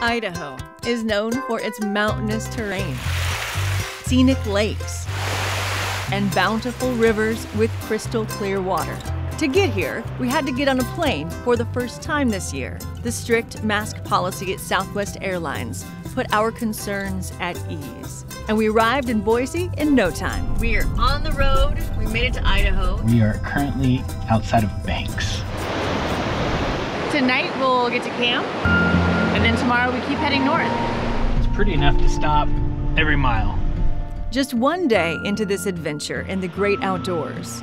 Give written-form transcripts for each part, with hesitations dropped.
Idaho is known for its mountainous terrain, scenic lakes, and bountiful rivers with crystal clear water. To get here, we had to get on a plane for the first time this year. The strict mask policy at Southwest Airlines put our concerns at ease. And we arrived in Boise in no time. We are on the road. We made it to Idaho. We are currently outside of Banks. Tonight we'll get to camp, and then tomorrow we keep heading north. It's pretty enough to stop every mile. Just one day into this adventure in the great outdoors,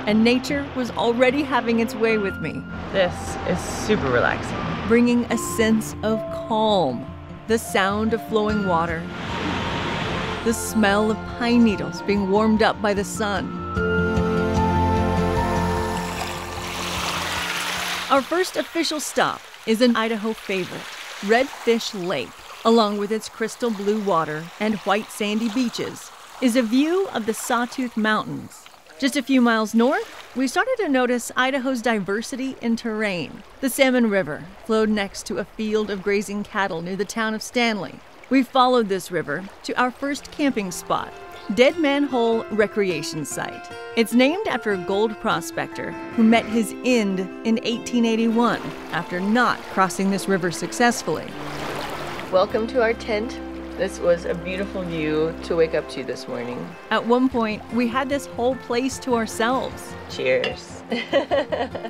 and nature was already having its way with me. This is super relaxing, bringing a sense of calm. The sound of flowing water, the smell of pine needles being warmed up by the sun. Our first official stop is an Idaho favorite, Redfish Lake. Along with its crystal blue water and white sandy beaches, is a view of the Sawtooth Mountains. Just a few miles north, we started to notice Idaho's diversity in terrain. The Salmon River flowed next to a field of grazing cattle near the town of Stanley. We followed this river to our first camping spot, Dead Man Hole Recreation Site. It's named after a gold prospector who met his end in 1881 after not crossing this river successfully. Welcome to our tent. This was a beautiful view to wake up to this morning. At one point, we had this whole place to ourselves. Cheers.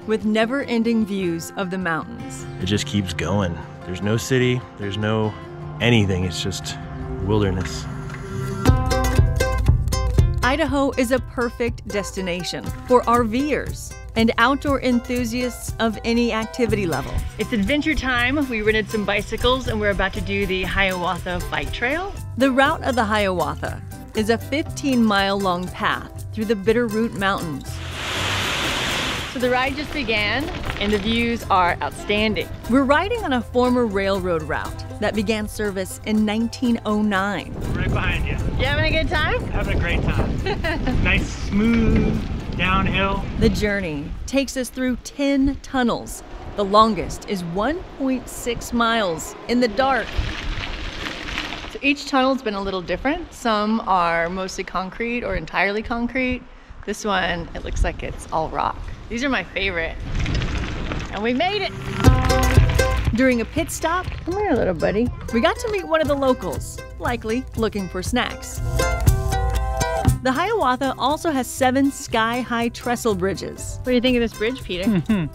With never-ending views of the mountains. It just keeps going. There's no city, there's no anything, it's just wilderness. Idaho is a perfect destination for RVers and outdoor enthusiasts of any activity level. It's adventure time. We rented some bicycles and we're about to do the Hiawatha Bike Trail. The route of the Hiawatha is a 15-mile long path through the Bitterroot Mountains. So the ride just began and the views are outstanding. We're riding on a former railroad route that began service in 1909. Right behind you. You having a good time? Having a great time. Nice, smooth, downhill. The journey takes us through 10 tunnels. The longest is 1.6 miles in the dark. So each tunnel's been a little different. Some are mostly concrete or entirely concrete. This one, it looks like it's all rock. These are my favorite. And we made it. During a pit stop, come here, little buddy, we got to meet one of the locals, likely looking for snacks. The Hiawatha also has 7 sky-high trestle bridges. What do you think of this bridge, Peter? I'm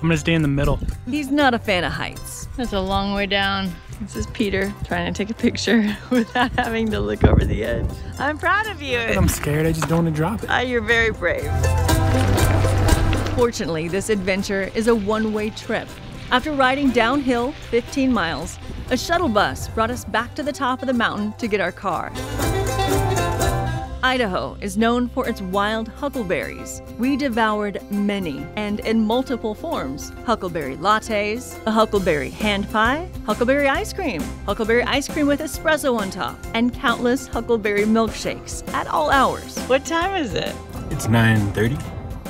gonna stay in the middle. He's not a fan of heights. That's a long way down. This is Peter trying to take a picture without having to look over the edge. I'm proud of you. But I'm scared, I just don't want to drop it. You're very brave. Fortunately, this adventure is a one-way trip. After riding downhill 15 miles, a shuttle bus brought us back to the top of the mountain to get our car. Idaho is known for its wild huckleberries. We devoured many, and in multiple forms. Huckleberry lattes, a huckleberry hand pie, huckleberry ice cream with espresso on top, and countless huckleberry milkshakes at all hours. What time is it? It's 9:30.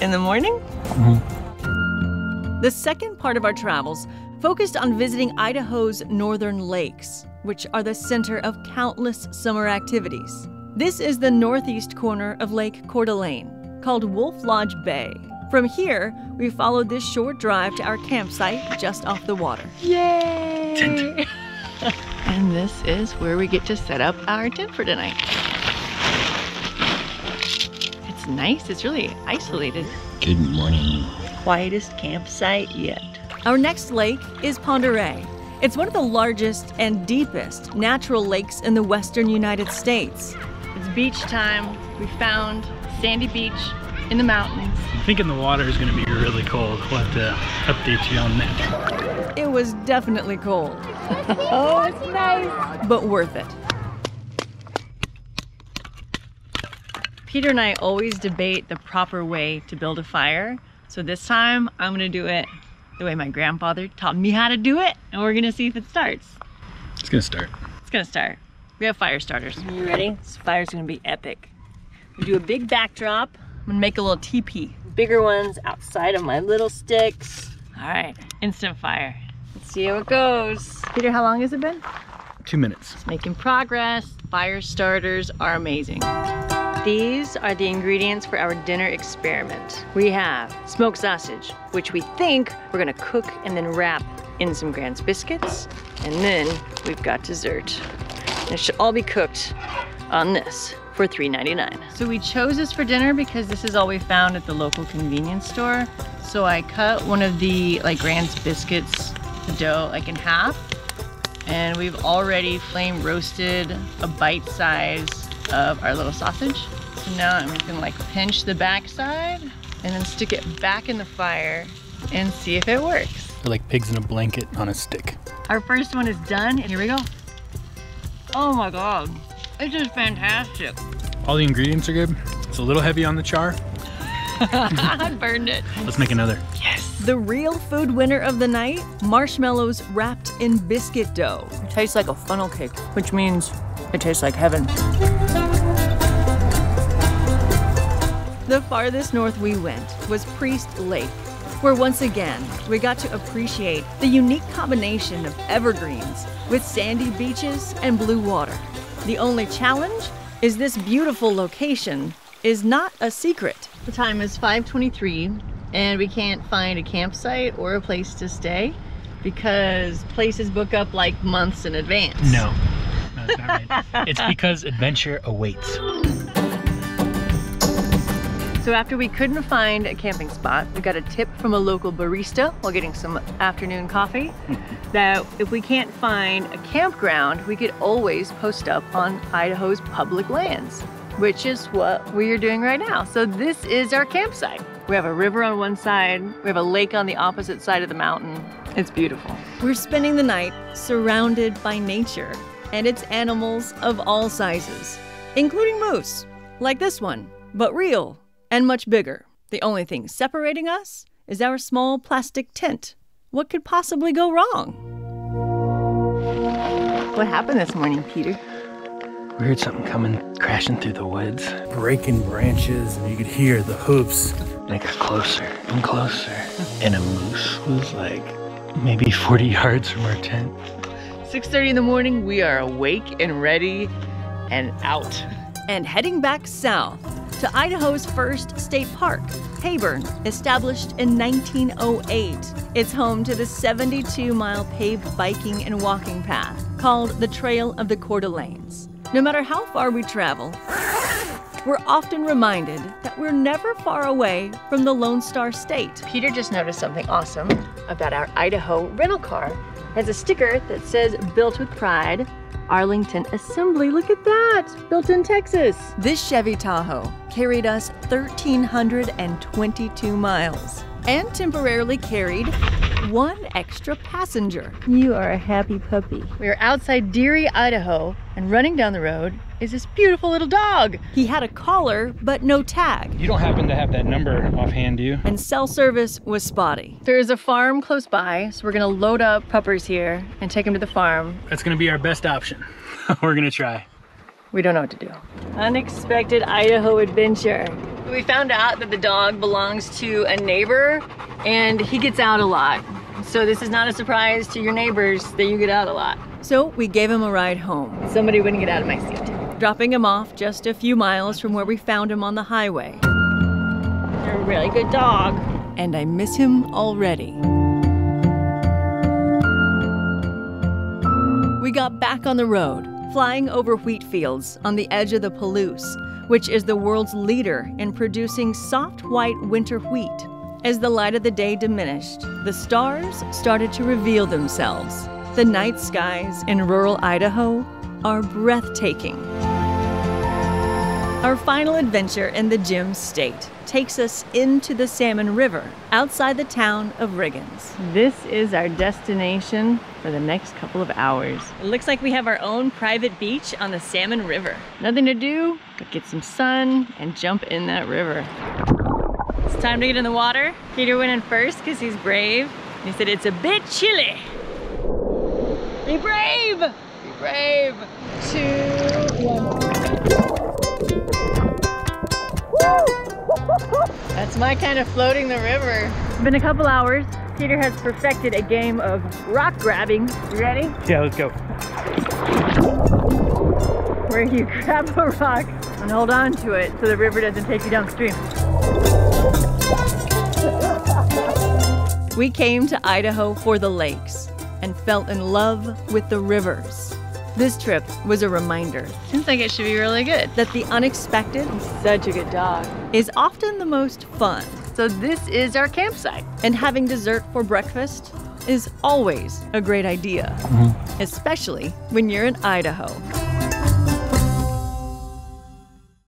In the morning? Mm-hmm. The second part of our travels focused on visiting Idaho's northern lakes, which are the center of countless summer activities. This is the northeast corner of Lake Coeur d'Alene, called Wolf Lodge Bay. From here, we followed this short drive to our campsite just off the water. Yay! Tent. And this is where we get to set up our tent for tonight. It's nice, it's really isolated. Good morning. Quietest campsite yet. Our next lake is Ponderay. It's one of the largest and deepest natural lakes in the western United States. It's beach time. We found sandy beach in the mountains. I'm thinking the water is going to be really cold. We'll have to update you on that. It was definitely cold. Oh, it's nice. But worth it. Peter and I always debate the proper way to build a fire. So this time I'm going to do it the way my grandfather taught me how to do it. And we're going to see if it starts. It's going to start. It's going to start. We have fire starters. Are you ready? This fire's gonna be epic. We do a big backdrop. I'm gonna make a little teepee. Bigger ones outside of my little sticks. All right, instant fire. Let's Let's see how it goes. Peter, how long has it been? 2 minutes. It's making progress. Fire starters are amazing. These are the ingredients for our dinner experiment. We have smoked sausage, which we think we're gonna cook and then wrap in some Grant's biscuits. And then we've got dessert. And it should all be cooked on this for $3.99. So we chose this for dinner because this is all we found at the local convenience store. So I cut one of the Grant's biscuits, the dough, in half. And we've already flame roasted a bite size of our little sausage. So now I'm just gonna pinch the back side and then stick it back in the fire and see if it works. They're like pigs in a blanket on a stick. Our first one is done, and here we go. Oh my God, it's just fantastic. All the ingredients are good. It's a little heavy on the char. I burned it. Let's make another. Yes. The real food winner of the night, marshmallows wrapped in biscuit dough. It tastes like a funnel cake, which means it tastes like heaven. The farthest north we went was Priest Lake, where once again, we got to appreciate the unique combination of evergreens with sandy beaches and blue water. The only challenge is this beautiful location is not a secret. The time is 5:23 and we can't find a campsite or a place to stay because places book up months in advance. No, that's not right. It's because adventure awaits. So after we couldn't find a camping spot, we got a tip from a local barista while getting some afternoon coffee that if we can't find a campground, we could always post up on Idaho's public lands, which is what we are doing right now. So this is our campsite. We have a river on one side, we have a lake on the opposite side of the mountain. It's beautiful. We're spending the night surrounded by nature and its animals of all sizes, including moose, like this one, but real and much bigger. The only thing separating us is our small plastic tent. What could possibly go wrong? What happened this morning, Peter? We heard something coming, crashing through the woods. Breaking branches, and you could hear the hooves. And it got closer and closer. And a moose was maybe 40 yards from our tent. 6:30 in the morning, we are awake and ready and out. And heading back south to Idaho's first state park, Hayden, established in 1908. It's home to the 72-mile paved biking and walking path called the Trail of the Coeur d'Alenes. No matter how far we travel, we're often reminded that we're never far away from the Lone Star State. Peter just noticed something awesome about our Idaho rental car. It has a sticker that says, "Built with pride, Arlington Assembly." Look at that, built in Texas. This Chevy Tahoe carried us 1,322 miles and temporarily carried one extra passenger. You are a happy puppy. We are outside Deary, Idaho, and running down the road is this beautiful little dog. He had a collar, but no tag. You don't happen to have that number offhand, do you? And cell service was spotty. There is a farm close by, so we're gonna load up puppers here and take them to the farm. That's gonna be our best option. We're gonna try. We don't know what to do. Unexpected Idaho adventure. We found out that the dog belongs to a neighbor and he gets out a lot. So this is not a surprise to your neighbors that you get out a lot. So we gave him a ride home. Somebody wouldn't get out of my seat. Dropping him off just a few miles from where we found him on the highway. You're a really good dog. And I miss him already. We got back on the road, flying over wheat fields on the edge of the Palouse, which is the world's leader in producing soft white winter wheat. As the light of the day diminished, the stars started to reveal themselves. The night skies in rural Idaho are breathtaking. Our final adventure in the Gem State takes us into the Salmon River, outside the town of Riggins. This is our destination for the next couple of hours. It looks like we have our own private beach on the Salmon River. Nothing to do but get some sun and jump in that river. It's time to get in the water. Peter went in first because he's brave. He said it's a bit chilly. Be brave! Be brave! 2, 1. Woo! That's my kind of floating the river. It's been a couple hours Peter has perfected a game of rock grabbing. You ready? Yeah, let's go. Where you grab a rock and hold on to it so the river doesn't take you downstream. We came to Idaho for the lakes and fell in love with the rivers. This trip was a reminder. Seems like it should be really good. That the unexpected, Such a good dog. is often the most fun. So this is our campsite. And having dessert for breakfast is always a great idea, especially when you're in Idaho.